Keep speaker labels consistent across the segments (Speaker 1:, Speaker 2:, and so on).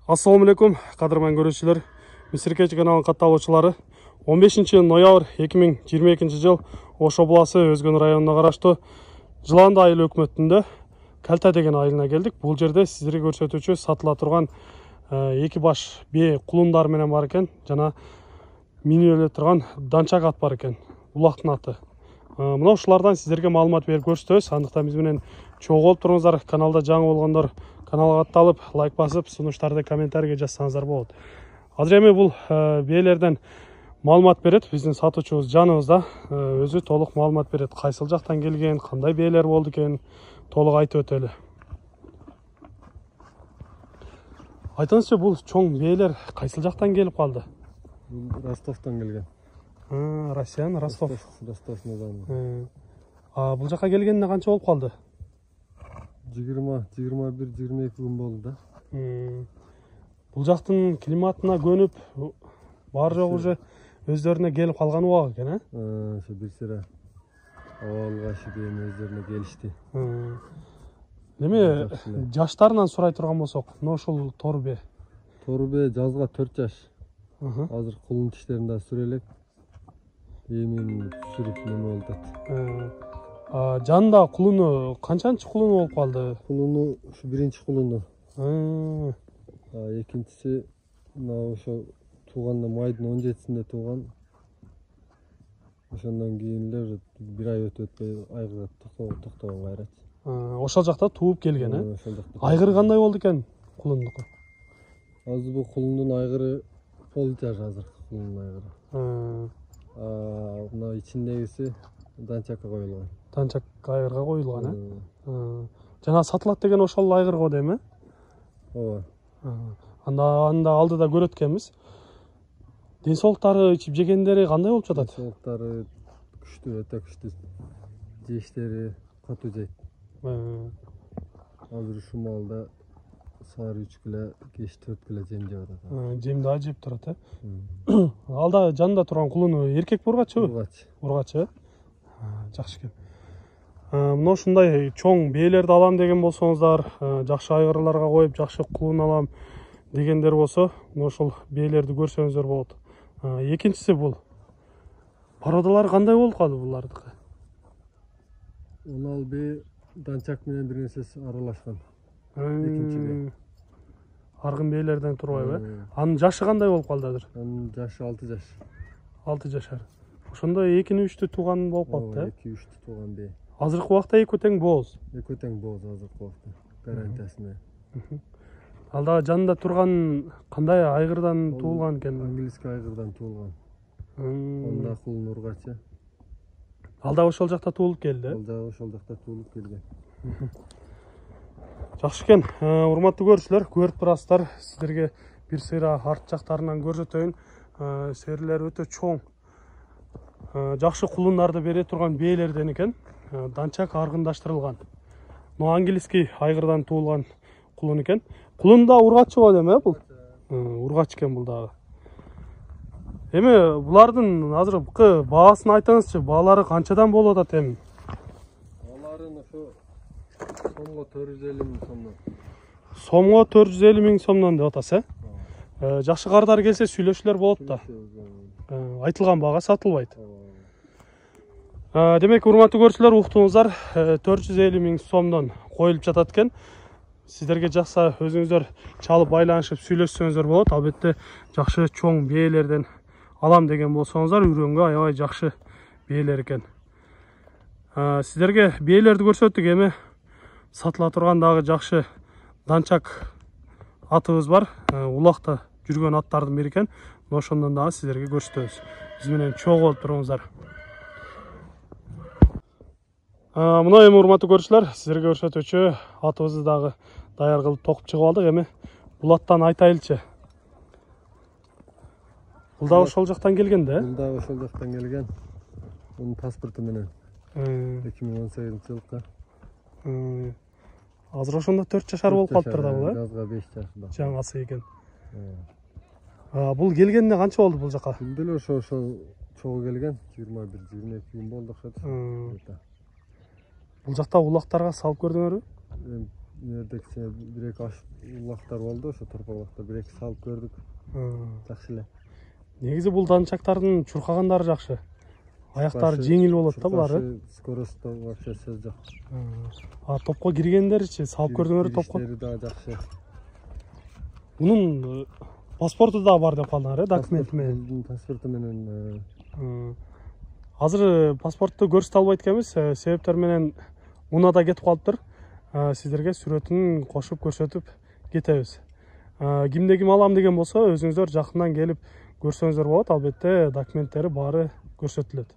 Speaker 1: Assalamu alaikum, qadırman görüşçüler. Misirkeч каналының катталуучулары. 15 ноябрь 2022 жыл Ошо буласы Өзгөн районуна караштуу Жыланды айыл өкмөтүндө Калта деген айылына келдик. Бул жерде сиздерге көрсөтүүчү сатыла турган эки баш бие кулундар менен бар экен. Жана минип эле турган данчак ат бар экен. Улактын аты. Мына ушулардан сиздерге маалымат берип көрсөтөбүз. Андыктан биз менен чогуу болуп туруңуздар. Каналда жаңы болгондор каналга катталып, лайк басып, сунуштарды комментарийге жазсаңыздар болот. Азыр эми бул биелерден маалымат берет. Биздин сатуучубуз жаныбызда. Өзү толук маалымат берет. Кайсыл жактан келген, кандай биелер болду экен, толук айтып өтөлү. Айтыңызчы, бул чоң биелер кайсыл жактан келип калды?
Speaker 2: Ростовтан келген.
Speaker 1: Россиян, Ростов.
Speaker 2: Ростов мыйзамы.
Speaker 1: Бул жака келгенине канча болуп калды?
Speaker 2: 21-22 күн болду да.
Speaker 1: Бул жактын климатына көнүп, бар жок уже өздөрүнө келип калган убак экен,
Speaker 2: Ошо бир сыра абалга шидем өздөрүнө келишти.
Speaker 1: Эми жаштарынан сурай турган болсок, мына ушул торбе.
Speaker 2: Торбе жазга 4 жаш. Азыр кулун тиштеринде сүрө элек. Эми сүрүп неме болду.
Speaker 1: Жанында кулуну канчанчы кулуну болуп калды?
Speaker 2: Кулуну ушу биринчи кулуну. Экинчиси мына ошо тууганда майдын 17-синде тууган. Ошондон кийин эле бир ай өтөй айгырга токтогон кайрач.
Speaker 1: Ошол жакта тууп келген,
Speaker 2: Ошол жакта.
Speaker 1: Айгыры кандай болду экен кулундуку?
Speaker 2: Азыр бул кулундун айгыры пол жаш азыр кулундун айгыры. Мына ичиндегиси данчакка коюлган.
Speaker 1: Данчак айгырга коюлган, Жана сатылат деген ошол айгыр го дейм,
Speaker 2: Ооба.
Speaker 1: Анда алдыда көрөт экенбиз. Ден соолуктары, ичип жегендери кандай болуп жатат?
Speaker 2: Соолуктары күчтүү, өтө күчтүү. Жештери катуу жейт. Азыр ушул маалда сары 3 кило, кеч 4 кило жем жеп атат.
Speaker 1: Жемди да жеп турат, Алда жанында турган кулуну эркек бургачыбы? Ургачы. Жакшы экен. Мына ушундай чоң биелерди алам деген болсоңуздар, жакшы айгырларга коюп, жакшы кулун алам дегендер болсо, мына ушул биелерди көрсөңүздөр болот. Экинчиси бул породалары кандай болуп калды булардыкы?
Speaker 2: Ал бие данчак менен бир нерсеси аралашкан. Экинчиге.
Speaker 1: Аргын биелерден турбайбы? Анын жашы кандай болуп калды азыр?
Speaker 2: Анын жашы 6 жаш.
Speaker 1: 6 жашар. Ошондой 2-3 тууган болуп калды,
Speaker 2: 2-3 тууган бие.
Speaker 1: Азыркы убакта экөө тең бооз.
Speaker 2: Экөө тең бооз азыркы убакта. Гарантиясына.
Speaker 1: Алда жанында турган кандай айгырдан туулган экен?
Speaker 2: Английский айгырдан туулган. Онда кулун ургачы.
Speaker 1: Алда ошол жакта туулуп келди.
Speaker 2: Алда ошол жакта туулуп келген.
Speaker 1: Жакшы экен. Урматтуу көрүүчүлөр, көрүп турасыздар. Сиздерге бир сыйра арт жактарынан көрсөтөйүн. Серилер өтө чоң. Жакшы кулундарды бере турган биелерден экен. Данчак аргындаштырылган. Мына английский айгырдан туулган кулун экен. Кулун да ургачы го дейм, бул? Ургач экен бул дагы. Эми булардын азыркы баасын айтыңызчы, баалары канчадан болуп атат эми?
Speaker 2: Бааларын ошо сомго 450 миң сомдон.
Speaker 1: Сомго 450 миң сомдон деп атасыз, Жакшы кардар келсе сүйлөшүлөр болот да. Айтылган баага сатылбайт. Демек, урматтуу көрүүчүлөр, уктуңуздар, 450 миң сомдон коюлуп жатат экен. Сиздерге жакса өзүңүздөр чалып байланышып сүйлөшсөңүздөр болот. Албетте жакшы чоң биелерден алам деген болсоңуздар, үйрөнгө аябай жакшы биелер экен. Сиздерге биелерди көрсөттүк, эми сатыла турган дагы жакшы данчак атыбыз бар. Улакта жүргөн аттардын бири экен. Ошондон дагы сиздерге көрсөтөбүз. Биз менен чогуу болуп туруңуздар. Мына эми урматтуу көрүүчүлөр, сиздерге көрсөтүүчү атыбызды дагы даяр кылып токуп чыгып алдык. Эми бул аттан айтайлычы. Бул да ошол жактан келген да?
Speaker 2: Бул да ошол жактан келген. Мунун паспорту менен 2018-жылкы.
Speaker 1: Азыр ошондо 4 жашар болуп калыптыр да бул,
Speaker 2: Жазга 5 жашында.
Speaker 1: Жаңасы экен. Бул келгенине канча болду бул жака?
Speaker 2: Бул деле ошо чогуу келген. 21-22 күн болду окшойт.
Speaker 1: Бул жакта улактарга салып көрдүңөрбү?
Speaker 2: Yerдeki bir iki ulактар болду, ошо торпоолактар bir iki салып көрдүк. Жакшы эле.
Speaker 1: Негизи бул данчактардын чуркагандары жакшы. Аяктары жеңил болот да булар.
Speaker 2: Скорость вообще сөз жок.
Speaker 1: А топко киргендерчи, салып көрдүңөр топко?
Speaker 2: Кириштери да жакшы.
Speaker 1: Мунун паспорту да бар деп калдыңар, документи менен.
Speaker 2: Паспорту менен.
Speaker 1: Азыр паспортту көрсөтө албайт экенбиз, себептер менен унада кетип калыптыр. Сиздерге сүрөтүн кошуп көрсөтүп кетебиз. Кимде ким алам деген болсо, өзүңүздөр жакындан келип көрсөңүздөр болот. Албетте документтери баары көрсөтүлөт.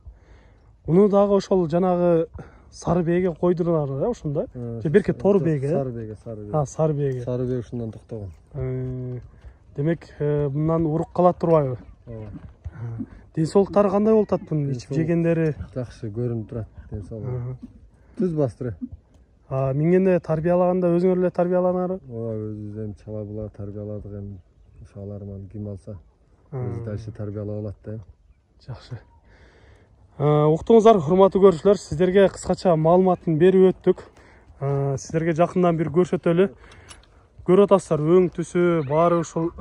Speaker 1: Уну дагы ошол жанагы сары бээге койдурлар да, ошондой. Же берке тору бээге?
Speaker 2: Сары бээге.
Speaker 1: Сары бээге.
Speaker 2: Сары бээ ушундан токтогон.
Speaker 1: Демек, мындан урук калат турбайбы?
Speaker 2: Ооба.
Speaker 1: Ден соолуктары кандай болуп атат бунун? Ичип жегендери?
Speaker 2: Жакшы көрүнүп турат ден соолугу. Түз бастыры.
Speaker 1: Мингенде тарбиялаганда өзүңөр эле тарбиялаганар?
Speaker 2: Ооба, өзүбүз эми чала була тарбияладык эми. Ошо аларман ким алса, өзү дальше тарбиялап алат да.
Speaker 1: Жакшы. Уктуңуздар, урматтуу көрүүчүлөр, сиздерге кыскача маалыматын берип өттүк. Сиздерге жакындан бир көрсөтөлү. Көрүп атасыздар, өң түсү баары ушул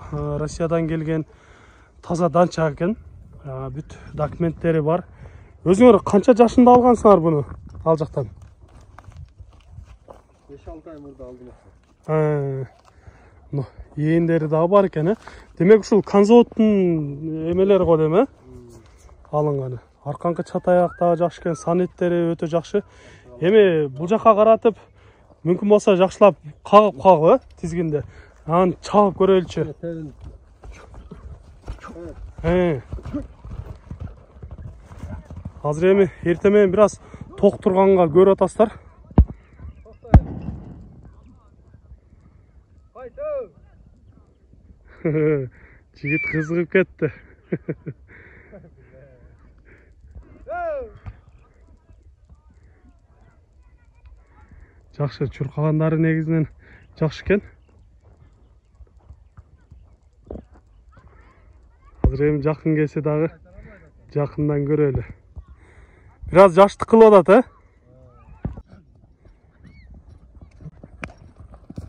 Speaker 1: Россиядан келген таза данча экен. Бүт документтери бар. Өзүңөр канча жашында алгансыңар буну ал жактан?
Speaker 2: 5-6 ай мурда алдым.
Speaker 1: Ээндери дагы бар экен, Демек ушул конзаводдун эмелери го деме? Алынганы. Арканкы чатаяк дагы жакшы экен, санеттери өтө жакшы. Эми бул жака каратып, мүмкүн болсо жакшылап кагып, тизгинде. Аны чабып көрөлүчү. Азыр эми эртең менен бир аз ток турганга көрүп атасыздар. Жигит кызыгып кетти. Жакшы, чуркагандары негизинен жакшы экен. Азыр эми жакын келсе дагы жакындан көрөлү. Бир аз жаштык кылып атат,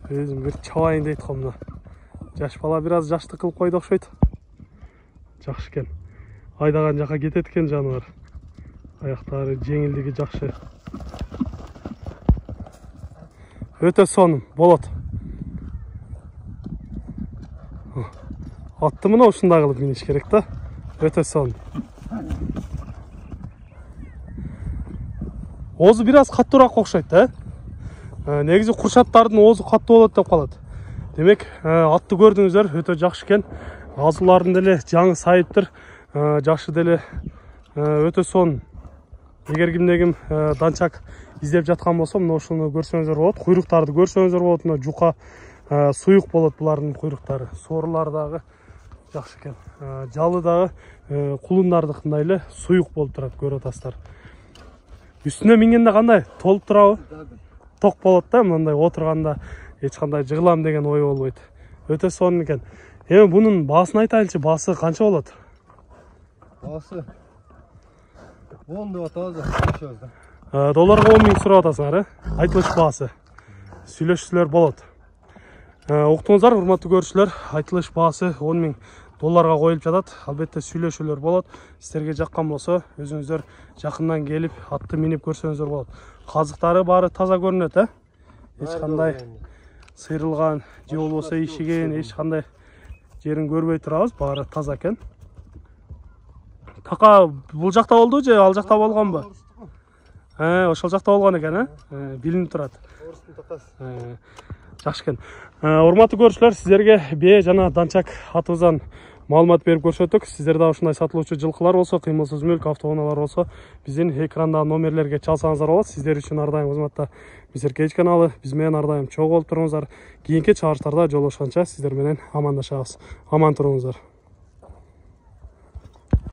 Speaker 1: Өзүм бир чабайын дейт го мына. Жаш бала бир аз жаштык кылып койду окшойт. Жакшы экен. Айдаган жака кетет экен жаныбар. Аяктары жеңилдиги жакшы. Өтө сонун болот. Атты мына ушундай кылып миниш керек да. Өтө сонун. Оозу бир аз каттуураак окшойт, Негизи курчаттардын оозу каттуу болот деп калат. Демек, атты көрдүңүздөр, өтө жакшы экен. Азууларын деле жаңы сайыптыр. Жакшы деле өтө сонун. Эгер кимде ким данчак издеп жаткан болсо, мына ушуну көрсөңүздөр болот. Куйруктарды көрсөңүздөр болот. Мына жука суюк болот булардын куйруктары. Соорулары дагы жакшы экен. Жалы дагы кулундардыкындай эле суюк болуп турат, көрүп атасыздар. Үстүнө мингенде кандай? Толуп турабы? Ток болот да, мындай отурганда эч кандай жыгылам деген ой болбойт. Өтө сонун экен. Эми бунун баасын айтайлычы, баасы канча болот?
Speaker 2: Баасы 10 деп атабыз да.
Speaker 1: Долларга 10 миң сурап атасыңар, Айтылыш баасы. Сүйлөшүүлөр болот. Уктуңуздар, урматтуу көрүүчүлөр, айтылыш баасы 10 миң долларга коюлуп жатат. Албетте сүйлөшүүлөр болот. Сиздерге жаккан болсо, өзүңүздөр жакындан келип, атты минип көрсөңүздөр болот. Казыктары баары таза көрүнөт, Эч кандай сыйрылган же болбосо ишиген, эч кандай жерин көрбөй турабыз, баары таза экен. Така бул жакта болду же ал жакта болгонбу? Ошол жакта болгон экен, билинип турат. Жакшы экен. Урматтуу көрүүчүлөр, сиздерге бээ жана данчак атыбыздан маалымат берип көрсөттүк. Сиздер да ушундай сатылуучу жылкылар болсо, кыймылсыз мүлк, автоунаалар болсо, биздин экрандагы номерлерге чалсаңыздар болот. Сиздер үчүн ар дайым кызматта Мисиркеч каналы, биз менен ар дайым чогуу болуп туруңуздар. Кийинки чыгарыштарда жолугушканча сиздер менен амандашабыз. Аман туруңуздар.